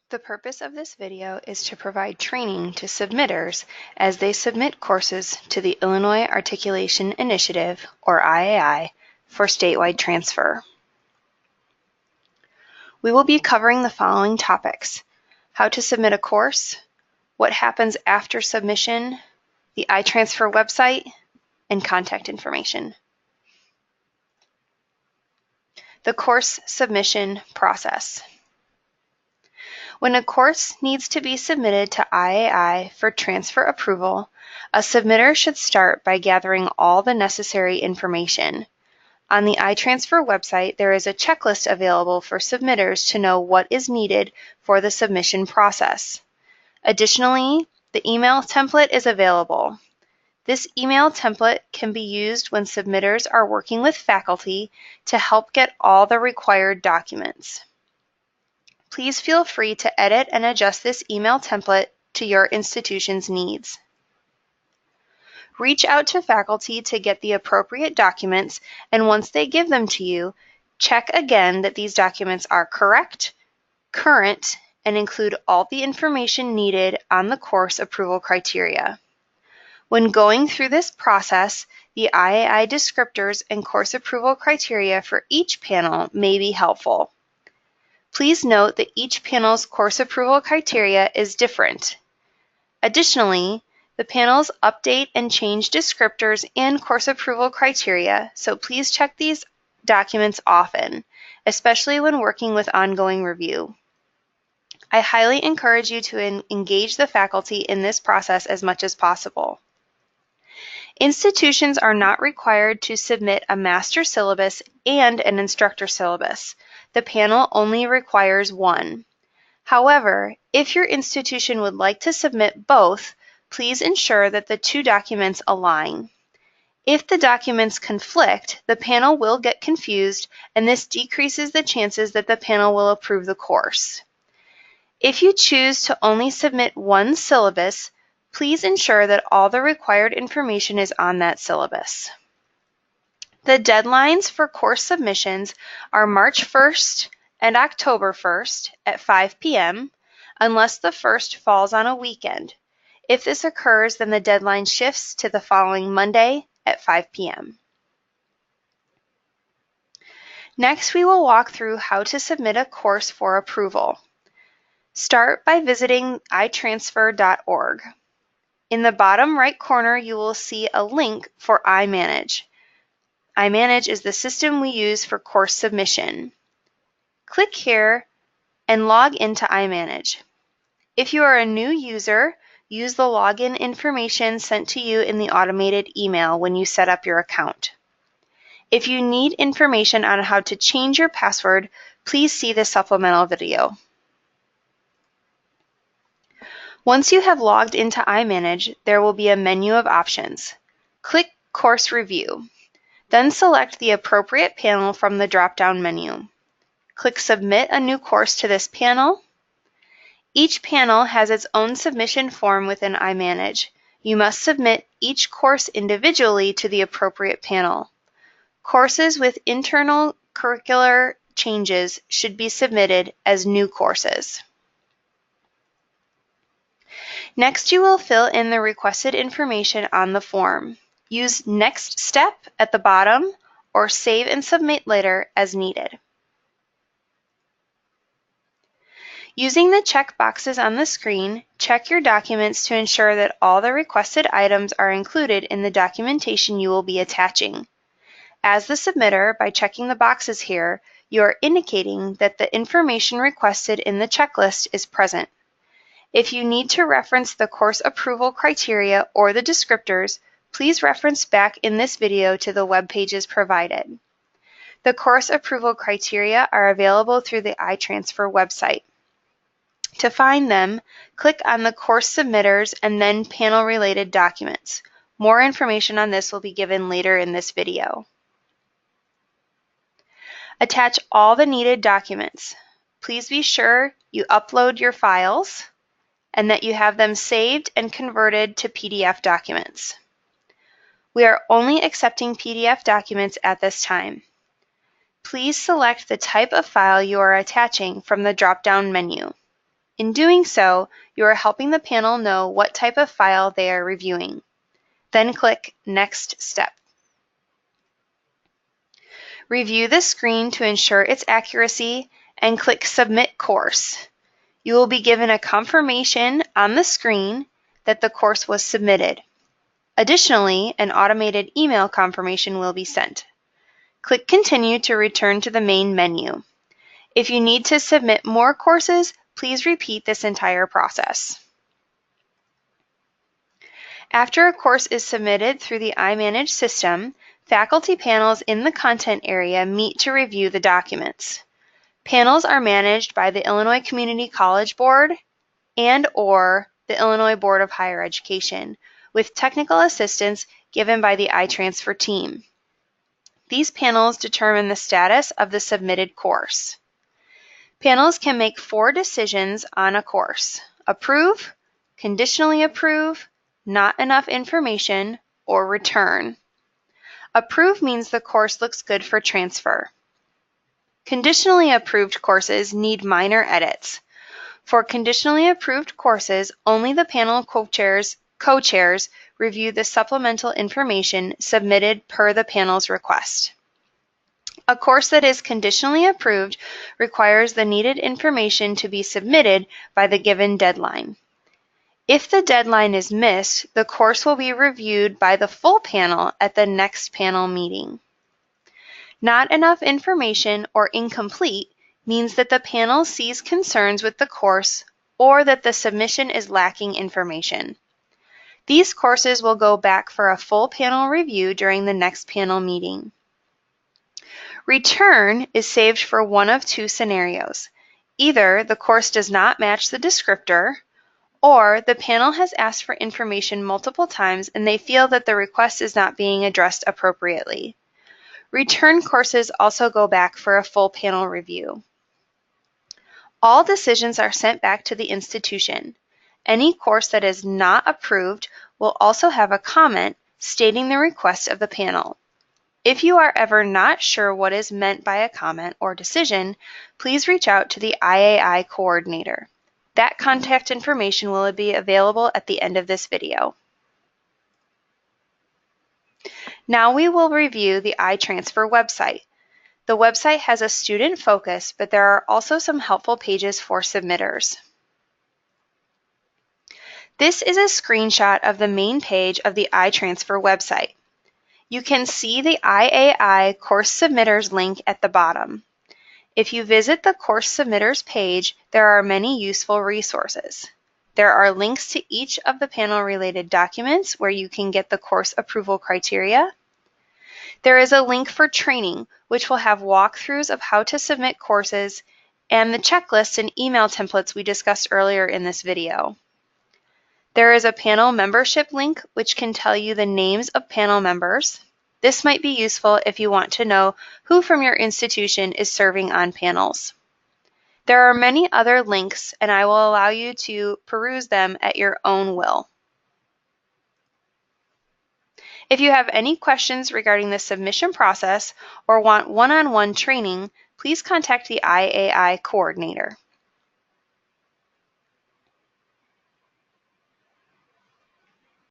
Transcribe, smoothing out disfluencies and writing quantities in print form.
The purpose of this video is to provide training to submitters as they submit courses to the Illinois Articulation Initiative, or IAI, for statewide transfer. We will be covering the following topics: how to submit a course, what happens after submission, the iTransfer website, and contact information. The course submission process. When a course needs to be submitted to IAI for transfer approval, a submitter should start by gathering all the necessary information. On the iTransfer website, there is a checklist available for submitters to know what is needed for the submission process. Additionally, the email template is available. This email template can be used when submitters are working with faculty to help get all the required documents. Please feel free to edit and adjust this email template to your institution's needs. Reach out to faculty to get the appropriate documents, and once they give them to you, check again that these documents are correct, current, and include all the information needed on the course approval criteria. When going through this process, the IAI descriptors and course approval criteria for each panel may be helpful. Please note that each panel's course approval criteria is different. Additionally, the panels update and change descriptors and course approval criteria, so please check these documents often, especially when working with ongoing review. I highly encourage you to engage the faculty in this process as much as possible. Institutions are not required to submit a master syllabus and an instructor syllabus. The panel only requires one. However, if your institution would like to submit both, please ensure that the two documents align. If the documents conflict, the panel will get confused, and this decreases the chances that the panel will approve the course. If you choose to only submit one syllabus, please ensure that all the required information is on that syllabus. The deadlines for course submissions are March 1st and October 1st at 5 p.m. unless the first falls on a weekend. If this occurs, then the deadline shifts to the following Monday at 5 p.m. Next, we will walk through how to submit a course for approval. Start by visiting iTransfer.org. In the bottom right corner, you will see a link for iManage. iManage is the system we use for course submission. Click here and log into iManage. If you are a new user, use the login information sent to you in the automated email when you set up your account. If you need information on how to change your password, please see the supplemental video. Once you have logged into iManage, there will be a menu of options. Click Course Review. Then select the appropriate panel from the drop-down menu. Click Submit a new course to this panel. Each panel has its own submission form within iManage. You must submit each course individually to the appropriate panel. Courses with internal curricular changes should be submitted as new courses. Next, you will fill in the requested information on the form. Use Next Step at the bottom or Save and Submit later as needed. Using the check boxes on the screen, check your documents to ensure that all the requested items are included in the documentation you will be attaching. As the submitter, by checking the boxes here, you are indicating that the information requested in the checklist is present. If you need to reference the course approval criteria or the descriptors, please reference back in this video to the web pages provided. The course approval criteria are available through the iTransfer website. To find them, click on the course submitters and then panel-related documents. More information on this will be given later in this video. Attach all the needed documents. Please be sure you upload your files and that you have them saved and converted to PDF documents. We are only accepting PDF documents at this time. Please select the type of file you are attaching from the drop-down menu. In doing so, you are helping the panel know what type of file they are reviewing. Then click Next Step. Review the screen to ensure its accuracy and click Submit Course. You will be given a confirmation on the screen that the course was submitted. Additionally, an automated email confirmation will be sent. Click Continue to return to the main menu. If you need to submit more courses, please repeat this entire process. After a course is submitted through the iManage system, faculty panels in the content area meet to review the documents. Panels are managed by the Illinois Community College Board and/or the Illinois Board of Higher Education, with technical assistance given by the iTransfer team. These panels determine the status of the submitted course. Panels can make 4 decisions on a course: approve, conditionally approve, not enough information, or return. Approve means the course looks good for transfer. Conditionally approved courses need minor edits. For conditionally approved courses, only the panel co-chairs review the supplemental information submitted per the panel's request. A course that is conditionally approved requires the needed information to be submitted by the given deadline. If the deadline is missed, the course will be reviewed by the full panel at the next panel meeting. Not enough information or incomplete means that the panel sees concerns with the course or that the submission is lacking information. These courses will go back for a full panel review during the next panel meeting. Return is saved for one of 2 scenarios. Either the course does not match the descriptor, or the panel has asked for information multiple times and they feel that the request is not being addressed appropriately. Return courses also go back for a full panel review. All decisions are sent back to the institution. Any course that is not approved will also have a comment stating the request of the panel. If you are ever not sure what is meant by a comment or decision, please reach out to the IAI coordinator. That contact information will be available at the end of this video. Now we will review the iTransfer website. The website has a student focus, but there are also some helpful pages for submitters. This is a screenshot of the main page of the iTransfer website. You can see the IAI Course Submitters link at the bottom. If you visit the Course Submitters page, there are many useful resources. There are links to each of the panel-related documents where you can get the course approval criteria. There is a link for training, which will have walkthroughs of how to submit courses and the checklists and email templates we discussed earlier in this video. There is a panel membership link, which can tell you the names of panel members. This might be useful if you want to know who from your institution is serving on panels. There are many other links, and I will allow you to peruse them at your own will. If you have any questions regarding the submission process or want one-on-one training, please contact the IAI coordinator.